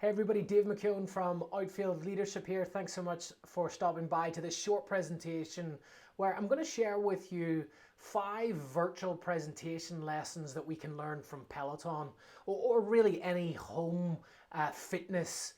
Hey everybody, Dave McKeown from Outfield Leadership here. Thanks so much for stopping by to this short presentation where I'm going to share with you 5 virtual presentation lessons that we can learn from Peloton or really any home fitness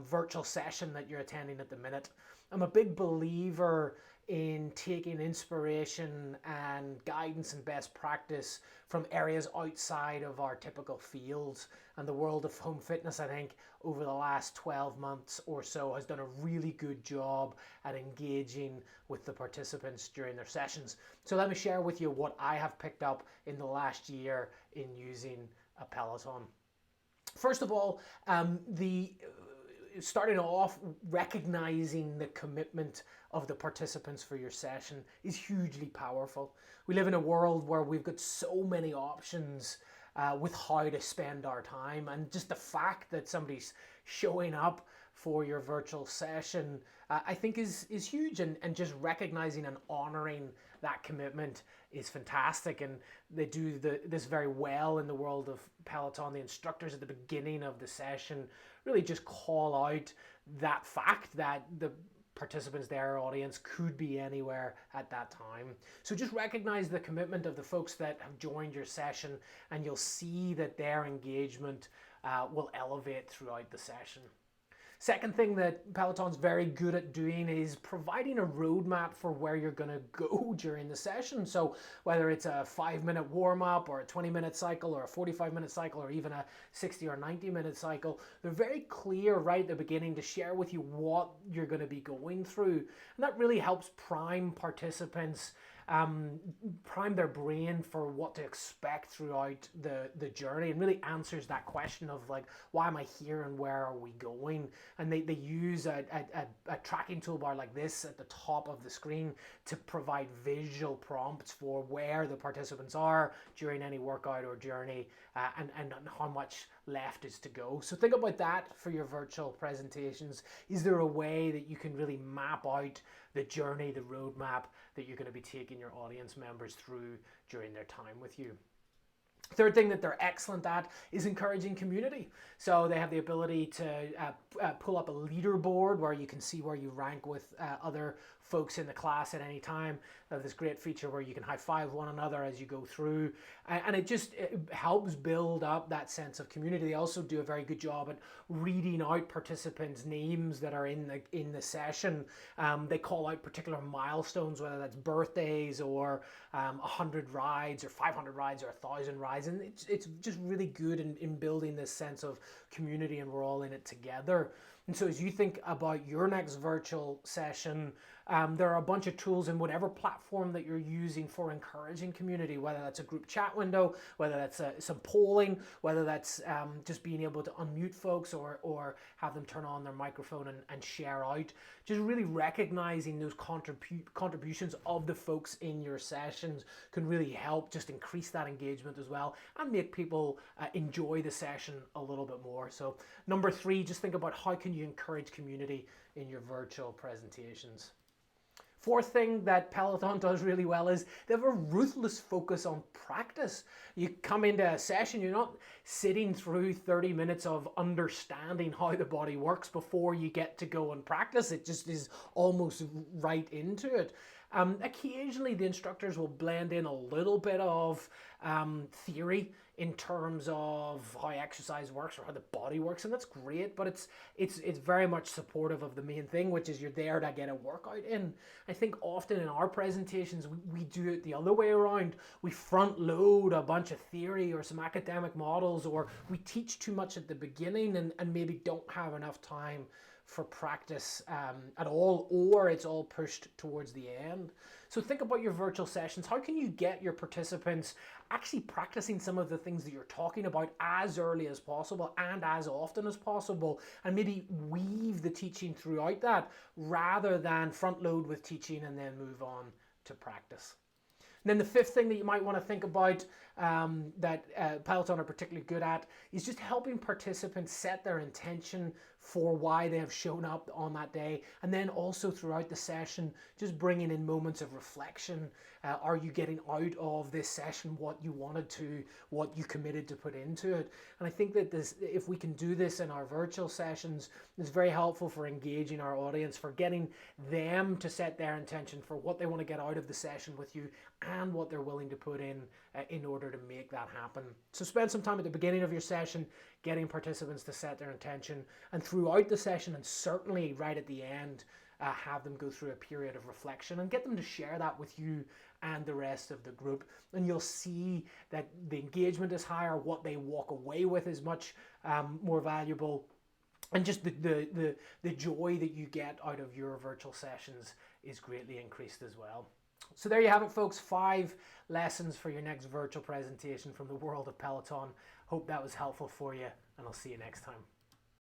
virtual session that you're attending at the minute. I'm a big believer in taking inspiration and guidance and best practice from areas outside of our typical fields. And the world of home fitness, I think, over the last 12 months or so has done a really good job at engaging with the participants during their sessions. So let me share with you what I have picked up in the last year in using a Peloton. First of all, starting off, recognizing the commitment of the participants for your session is hugely powerful. We live in a world where we've got so many options with how to spend our time, and just the fact that somebody's showing up for your virtual session I think is huge, and just recognizing and honoring that commitment is fantastic. And they do this very well in the world of Peloton. The instructors at the beginning of the session really just call out that fact that the participants, their audience, could be anywhere at that time. So just recognize the commitment of the folks that have joined your session, and you'll see that their engagement will elevate throughout the session. Second thing that Peloton's very good at doing is providing a roadmap for where you're going to go during the session. So whether it's a 5-minute warm-up or a 20-minute cycle or a 45-minute cycle or even a 60 or 90-minute cycle, they're very clear right at the beginning to share with you what you're going to be going through. And that really helps prime participants, prime their brain for what to expect throughout the journey, and really answers that question of like, why am I here and where are we going? And they use a tracking toolbar like this at the top of the screen to provide visual prompts for where the participants are during any workout or journey, and how much left is to go. So think about that for your virtual presentations. Is there a way that you can really map out the journey, the roadmap that you're going to be taking your audience members through during their time with you? Third thing that they're excellent at is encouraging community. So they have the ability to pull up a leaderboard where you can see where you rank with other folks in the class at any time. They have this great feature where you can high-five one another as you go through, and it helps build up that sense of community. They also do a very good job at reading out participants' names that are in the session. They call out particular milestones, whether that's birthdays or 100 rides or 500 rides or 1,000 rides. And it's just really good in building this sense of community, and we're all in it together. And so as you think about your next virtual session, there are a bunch of tools in whatever platform that you're using for encouraging community, whether that's a group chat window, whether that's some polling, whether that's just being able to unmute folks or have them turn on their microphone and share out. Just really recognizing those contributions of the folks in your sessions can really help just increase that engagement as well, and make people enjoy the session a little bit more. So number 3, just think about how can you encourage community in your virtual presentations. Fourth thing that Peloton does really well is they have a ruthless focus on practice. You come into a session, you're not sitting through 30 minutes of understanding how the body works before you get to go and practice. It just is almost right into it. Occasionally the instructors will blend in a little bit of theory in terms of how exercise works or how the body works, and that's great, but it's very much supportive of the main thing, which is you're there to get a workout in. I think often in our presentations we do it the other way around. We front load a bunch of theory or some academic models, or we teach too much at the beginning and maybe don't have enough time for practice at all, or it's all pushed towards the end. So think about your virtual sessions. How can you get your participants actually practicing some of the things that you're talking about as early as possible and as often as possible, and maybe weave the teaching throughout that rather than front load with teaching and then move on to practice? And then the fifth thing that you might want to think about that Peloton are particularly good at is just helping participants set their intention for why they have shown up on that day. And then also throughout the session, just bringing in moments of reflection. Are you getting out of this session what you wanted to, what you committed to put into it? And I think that this, if we can do this in our virtual sessions, it's very helpful for engaging our audience, for getting them to set their intention for what they want to get out of the session with you and what they're willing to put in order to make that happen. So spend some time at the beginning of your session getting participants to set their intention, and throughout the session, and certainly right at the end, have them go through a period of reflection and get them to share that with you and the rest of the group. And you'll see that the engagement is higher, what they walk away with is much more valuable, and just the joy that you get out of your virtual sessions is greatly increased as well. So there you have it, folks. 5 lessons for your next virtual presentation from the world of Peloton. Hope that was helpful for you, and I'll see you next time.